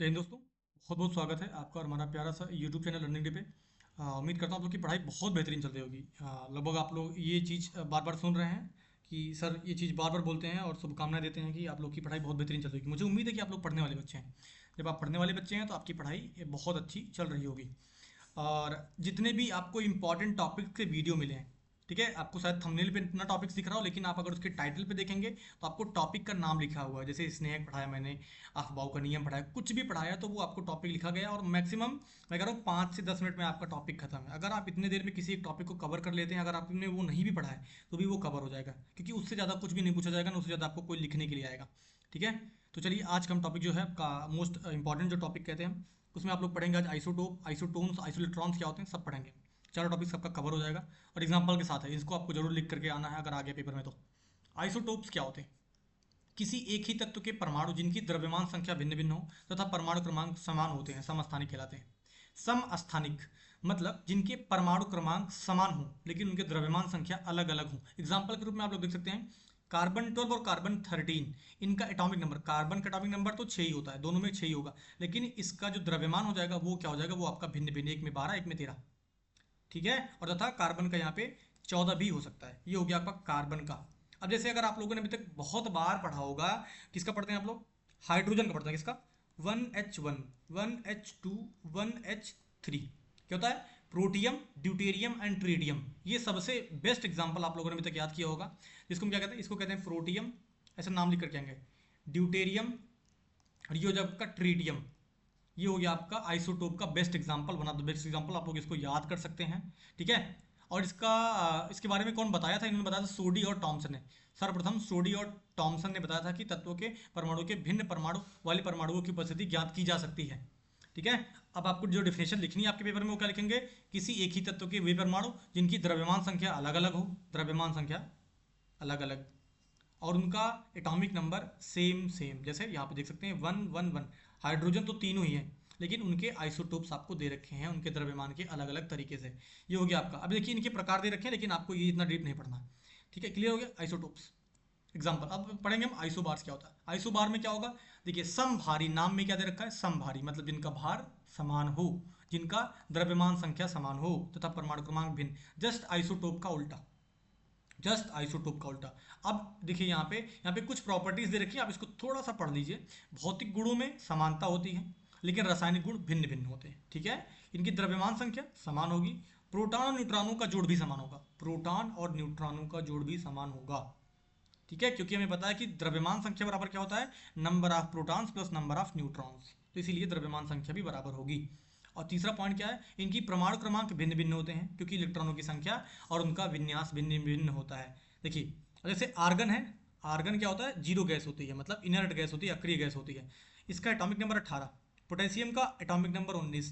जय हिंद दोस्तों। बहुत बहुत स्वागत है आपका और हमारा प्यारा सा यूट्यूब चैनल लर्निंग डे पे। उम्मीद करता हूँ आप लोग की पढ़ाई बहुत बेहतरीन चल रही होगी। लगभग आप लोग ये चीज़ बार बार सुन रहे हैं कि सर ये चीज़ बार बार बोलते हैं और शुभकामनाएं देते हैं कि आप लोग की पढ़ाई बहुत बेहतरीन चल रही होगी। मुझे उम्मीद है कि आप लोग पढ़ने वाले बच्चे हैं। जब आप पढ़ने वाले बच्चे हैं तो आपकी पढ़ाई बहुत अच्छी चल रही होगी। और जितने भी आपको इंपॉर्टेंट टॉपिक के वीडियो मिले हैं, ठीक है, आपको शायद थंबनेल पे इतना टॉपिक्स दिख रहा हो, लेकिन आप अगर उसके टाइटल पे देखेंगे तो आपको टॉपिक का नाम लिखा हुआ है। जैसे स्नेहक पढ़ाया मैंने, अफवाहों का नियम पढ़ाया, कुछ भी पढ़ाया तो वो आपको टॉपिक लिखा गया और मैक्सिमम मैं कह रहा हूँ 5 से 10 मिनट में आपका टॉपिक खत्म है। अगर आप इतने देर में किसी एक टॉपिक को कवर कर लेते हैं, अगर आपने वो नहीं भी पढ़ा है तो भी वो कवर हो जाएगा, क्योंकि उससे ज़्यादा कुछ भी नहीं पूछा जाएगा ना उससे ज़्यादा आपको कोई लिखने के लिए आएगा। ठीक है, तो चलिए आज का हम टॉपिक जो है आपका मोस्ट इंपॉर्टेंट जो टॉपिक कहते हैं उसमें आप लोग पढ़ेंगे आज आइसोटोप, आइसोटोन्स, आइसोइलेक्ट्रॉन्स क्या होते हैं सब पढ़ेंगे। चारों टॉपिक्स आपका कवर हो जाएगा और एग्जांपल के साथ है, इसको आपको जरूर लिख करके आना है अगर आ गया पेपर में तो। आइसोटोप्स क्या होते हैं? किसी एक ही तत्व के परमाणु जिनकी द्रव्यमान संख्या भिन्न भिन्न हो तथा परमाणु क्रमांक समान होते हैं समस्थानिक कहलाते हैं। समस्थानिक मतलब जिनके परमाणु क्रमांक समान हो लेकिन उनके द्रव्यमान संख्या अलग अलग हो। एग्जाम्पल के रूप में आप लोग देख सकते हैं कार्बन 12 और कार्बन 13, इनका एटॉमिक नंबर, कार्बन का एटॉमिक नंबर तो 6 ही होता है, दोनों में 6 ही होगा, लेकिन इसका जो द्रव्यमान हो जाएगा वो क्या हो जाएगा, वो आपका भिन्न भिन्न, एक में 12 एक में 13। ठीक है, और तथा कार्बन का यहाँ पे 14 भी हो सकता है। ये हो गया आपका कार्बन का। अब जैसे अगर आप लोगों ने अभी तक बहुत बार पढ़ा होगा, किसका पढ़ते हैं आप लोग? हाइड्रोजन का पढ़ते हैं। किसका? 1H1, 1H2, 1H3। क्या होता है? Protium, deuterium and tritium. ये सबसे बेस्ट एग्जाम्पल आप लोगों ने अभी तक याद किया होगा। जिसको हम क्या कहते हैं? इसको कहते हैं प्रोटियम, ऐसा नाम लिख करके आएंगे, ड्यूटेरियम, और ये हो जाएगा आपका ट्रीटियम। ये हो गया आपका आइसोटोप का best example, one of the best example, आप लोग इसको याद कर सकते हैं। ठीक है, और इसके बारे में कौन बताया था? इन्होंने बताया था सोडी और टॉमसन ने। सर्वप्रथम सोडी और टॉमसन ने बताया था कि तत्वों के परमाणु के भिन्न परमाणु वाले परमाणुओं की उपस्थिति ज्ञात की जा सकती है। ठीक है, अब आपको जो डिफिनेशन लिखनी है आपके पेपर में वो क्या लिखेंगे? किसी एक ही तत्व के वे परमाणु जिनकी द्रव्यमान संख्या अलग अलग हो, द्रव्यमान संख्या अलग अलग, और उनका एटॉमिक नंबर सेम सेम। जैसे यहाँ पे देख सकते हैं 111, हाइड्रोजन तो तीनों ही हैं लेकिन उनके आइसोटोप्स आपको दे रखे हैं उनके द्रव्यमान के अलग अलग तरीके से। ये हो गया आपका। अब देखिए इनके प्रकार दे रखे हैं लेकिन आपको ये इतना डीप नहीं पढ़ना। ठीक है, क्लियर हो गया आइसोटोप्स। एग्जाम्पल अब पढ़ेंगे हम आइसोबार्स क्या होता है। आइसोबार में क्या होगा? देखिए समभारी, नाम में क्या दे रखा है? समभारी मतलब जिनका भार समान हो, जिनका द्रव्यमान संख्या समान हो तथा परमाणु क्रमांक भिन्न। जस्ट आइसोटोप का उल्टा, जस्ट आइसोटोप का उल्टा। अब देखिए यहाँ पे कुछ प्रॉपर्टीज दे रखी है, आप इसको थोड़ा सा पढ़ लीजिए। भौतिक गुणों में समानता होती है लेकिन रासायनिक गुण भिन्न भिन्न होते हैं। ठीक है, इनकी द्रव्यमान संख्या समान होगी, प्रोटॉन और न्यूट्रॉनों का जोड़ भी समान होगा, प्रोटॉन और न्यूट्रॉनों का जोड़ भी समान होगा। ठीक है, क्योंकि हमें पता है कि द्रव्यमान संख्या बराबर क्या होता है? Number of protons plus number of neutrons, तो इसीलिए द्रव्यमान संख्या भी बराबर होगी। और तीसरा पॉइंट क्या है? इनकी परमाणु क्रमांक भिन्न भिन्न होते हैं क्योंकि इलेक्ट्रॉनों की संख्या और उनका विन्यास भिन्न भिन्न होता है। देखिए जैसे आर्गन है, आर्गन क्या होता है? जीरो गैस होती है, मतलब इनर्ट गैस होती है, अक्रिय गैस होती है। इसका एटॉमिक नंबर 18, पोटेशियम का एटॉमिक नंबर 19,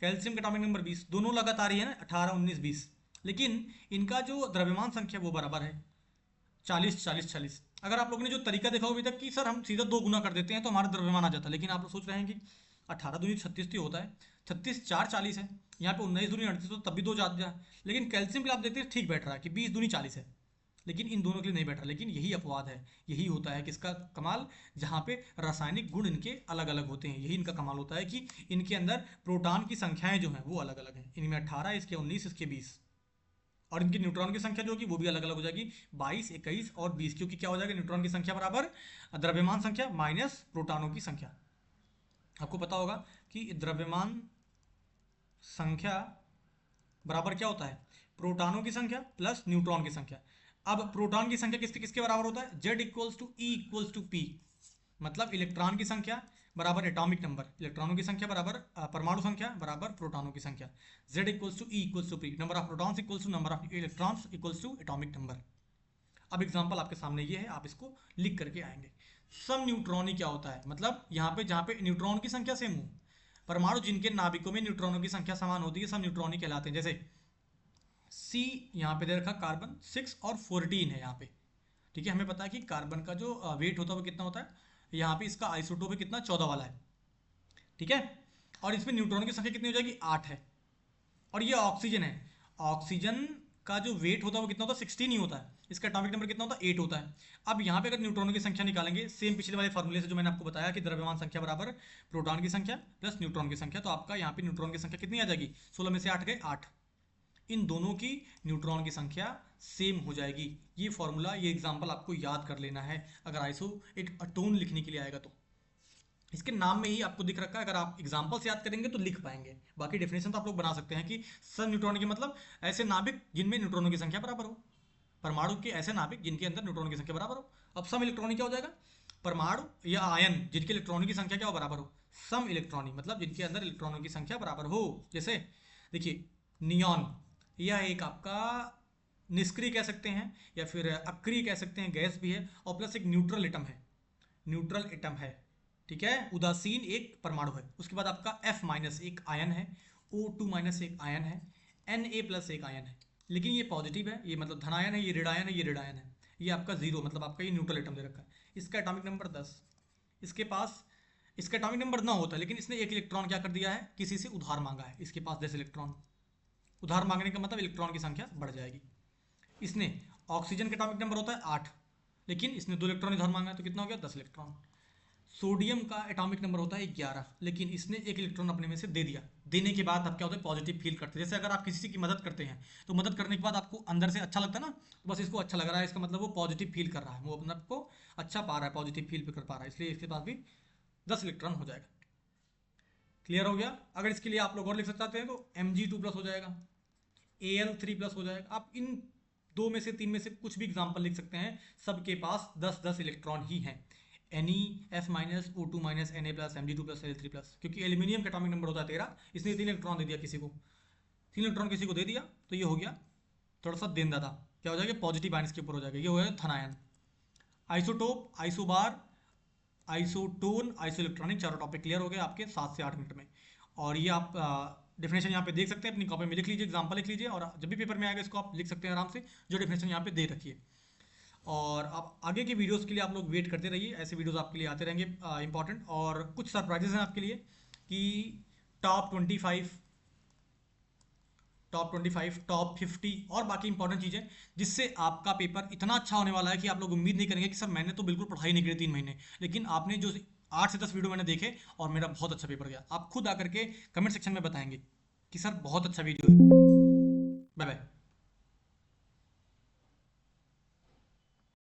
कैल्शियम का एटॉमिक नंबर 20, दोनों लगातार ही है ना, 18 19 20, लेकिन इनका जो द्रव्यमान संख्या वो बराबर है, 40 40 40। अगर आप लोगों ने जो तरीका देखा हो अभी तक कि सर हम सीधा दो गुना कर देते हैं तो हमारा द्रव्यमान आ जाता है, लेकिन आप लोग सोच रहे हैं कि 18 दूनी 36 तो होता है, 36 4 40 है, यहाँ पे 19 दूनी 38 तो तब भी दो जाता है। लेकिन कैल्शियम के लिए आप देखते हैं ठीक बैठ रहा है कि 20 दूनी 40 है, लेकिन इन दोनों के लिए नहीं बैठ रहा। लेकिन यही अपवाद है, यही होता है कि इसका कमाल, जहाँ पे रासायनिक गुण इनके अलग अलग होते हैं, यही इनका कमाल होता है कि इनके अंदर प्रोटॉन की संख्याएं जो हैं वो अलग अलग हैं। इनमें 18, इसके 19, इसके 20, और इनकी न्यूट्रॉन की संख्या जो होगी वो भी अलग अलग हो जाएगी, 22 21 और 20, क्योंकि क्या हो जाएगा? न्यूट्रॉन की संख्या बराबर द्रव्यमान संख्या माइनस प्रोटॉनों की संख्या। आपको पता होगा कि द्रव्यमान संख्या बराबर क्या होता है? प्रोटॉनों की संख्या प्लस न्यूट्रॉन की संख्या। अब प्रोटॉन की संख्या किसके किसके बराबर होता है? Z equals to E equals to P, मतलब इलेक्ट्रॉन की संख्या बराबर एटॉमिक नंबर, इलेक्ट्रॉनों की संख्या बराबर परमाणु संख्या बराबर प्रोटॉनों की संख्या। Z equals to E equals to P, number of protons equals to number of electrons equals to atomic number. अब एग्जांपल आपके सामने ये है, आप इसको लिख करके आएंगे। सम न्यूट्रॉनी क्या होता है? मतलब यहाँ पे जहाँ पे न्यूट्रॉन की संख्या सेम हो, परमाणु जिनके नाभिकों में न्यूट्रॉनों की संख्या समान होती है, सम न्यूट्रॉनी कहलाते हैं। जैसे सी यहाँ पे दे रखा कार्बन 6 और 14 है यहाँ पे। ठीक है, हमें पता है कि कार्बन का जो वेट होता है वो कितना होता है, यहाँ पे इसका आइसोटोप है कितना, 14 वाला है। ठीक है, और इसमें न्यूट्रॉन की संख्या कितनी हो जाएगी? 8 है। और ये ऑक्सीजन है, ऑक्सीजन का जो वेट होता है वो कितना होता है, 16 ही होता है। इसका एटॉमिक नंबर कितना होता है, 8 होता है। अब यहाँ पे अगर न्यूट्रॉनों की संख्या निकालेंगे सेम पिछले वाले फॉर्मूले से जो मैंने आपको बताया कि द्रव्यमान संख्या बराबर प्रोटॉन की संख्या प्लस न्यूट्रॉन की संख्या, तो आपका यहाँ पे न्यूट्रॉन की संख्या कितनी आ जाएगी, 16 में से 8 गए 8। इन दोनों की न्यूट्रॉन की संख्या सेम हो जाएगी। ये फॉर्मूला, ये एग्जाम्पल आपको याद कर लेना है अगर आइसो एक टोन लिखने के लिए आएगा तो। इसके नाम में ही आपको दिख रखा है, अगर आप एग्जाम्पल से याद करेंगे तो लिख पाएंगे। बाकी डेफिनेशन तो आप लोग बना सकते हैं कि सब न्यूट्रॉन के मतलब ऐसे नाभिक जिनमें न्यूट्रॉनों की संख्या बराबर हो, परमाणु के ऐसे नाभिक जिनके अंदर न्यूट्रॉन की संख्या बराबर हो। अब सम इलेक्ट्रॉनिक क्या हो जाएगा, परमाणु या आयन जिनके इलेक्ट्रॉनों की संख्या क्या हो, बराबर हो। सम इलेक्ट्रॉनिक मतलब जिनके अंदर इलेक्ट्रॉनों की संख्या बराबर हो। जैसे देखिए नियॉन, यह एक आपका निष्क्रिय कह सकते हैं या फिर अक्रिय कह सकते हैं, गैस भी है और प्लस एक न्यूट्रल एटम है, न्यूट्रल एटम है, ठीक है, उदासीन एक परमाणु है। उसके बाद आपका F माइनस एक आयन है, O2 माइनस एक आयन है, Na प्लस एक आयन है। लेकिन ये पॉजिटिव है, ये मतलब धनायन है, ये ऋण आयन है, ये ऋण आयन है। ये आपका जीरो मतलब आपका ये न्यूट्रल एटम दे रखा है। इसका एटॉमिक नंबर 10। इसके पास इसका एटॉमिक नंबर 9 होता है, लेकिन इसने एक इलेक्ट्रॉन क्या कर दिया है, किसी से उधार मांगा है। इसके पास 10 इलेक्ट्रॉन, उधार मांगने का मतलब इलेक्ट्रॉन की संख्या बढ़ जाएगी। इसने ऑक्सीजन का एटॉमिक नंबर होता है 8, लेकिन इसने 2 इलेक्ट्रॉन उधार मांगा है, तो कितना हो गया, 10 इलेक्ट्रॉन। सोडियम का एटॉमिक नंबर होता है 11, लेकिन इसने एक इलेक्ट्रॉन अपने में से दे दिया। देने के बाद आप क्या होता है, पॉजिटिव फील करते हैं। जैसे अगर आप किसी की मदद करते हैं तो मदद करने के बाद आपको अंदर से अच्छा लगता है ना, तो बस इसको अच्छा लग रहा है, इसका मतलब वो पॉजिटिव फील कर रहा है, वो अपने आप को अच्छा पा रहा है, पॉजिटिव फील कर पा रहा है, इसलिए इसके पास भी 10 इलेक्ट्रॉन हो जाएगा। क्लियर हो गया। अगर इसके लिए आप लोग और लिख सकते हैं तो Mg2 प्लस हो जाएगा, Al3 प्लस हो जाएगा। आप इन दो में से तीन में से कुछ भी एग्जाम्पल लिख सकते हैं, सबके पास 10-10 इलेक्ट्रॉन ही हैं। NeF minus O2 minus Na plus Mg2 plus Al3 plus, क्योंकि एल्यूमिनियम का एटॉमिक नंबर होता है 13, इसने 3 इलेक्ट्रॉन दे दिया किसी को, 3 इलेक्ट्रॉन किसी को दे दिया, तो ये हो गया थोड़ा सा देन दादा, क्या हो जाएगा, पॉजिटिव आयन इसके ऊपर हो जाएगा, ये हो गया धनायन। Isotope, isobar, isotone, isoelectronic, चारों टॉपिक क्लियर हो गए आपके 7 से 8 मिनट में। और ये आप डेफिनेशन यहाँ पे देख सकते हैं, अपनी कॉपी में लिख लीजिए, एग्जाम्पल लिख लीजिए, और जब भी पेपर में आएगा इसको आप लिख सकते हैं आराम से, जो डेफिनेशन यहाँ पे दे रखी है। और आप आगे के वीडियोस के लिए आप लोग वेट करते रहिए, ऐसे वीडियोस आपके लिए आते रहेंगे इंपॉर्टेंट। और कुछ सरप्राइजेस हैं आपके लिए कि टॉप 25, टॉप 50 और बाकी इंपॉर्टेंट चीज़ें, जिससे आपका पेपर इतना अच्छा होने वाला है कि आप लोग उम्मीद नहीं करेंगे कि सर मैंने तो बिल्कुल पढ़ाई नहीं करी 3 महीने, लेकिन आपने जो 8 से 10 वीडियो मैंने देखे और मेरा बहुत अच्छा पेपर गया। आप खुद आकर के कमेंट सेक्शन में बताएंगे कि सर बहुत अच्छा वीडियो है। Bye bye.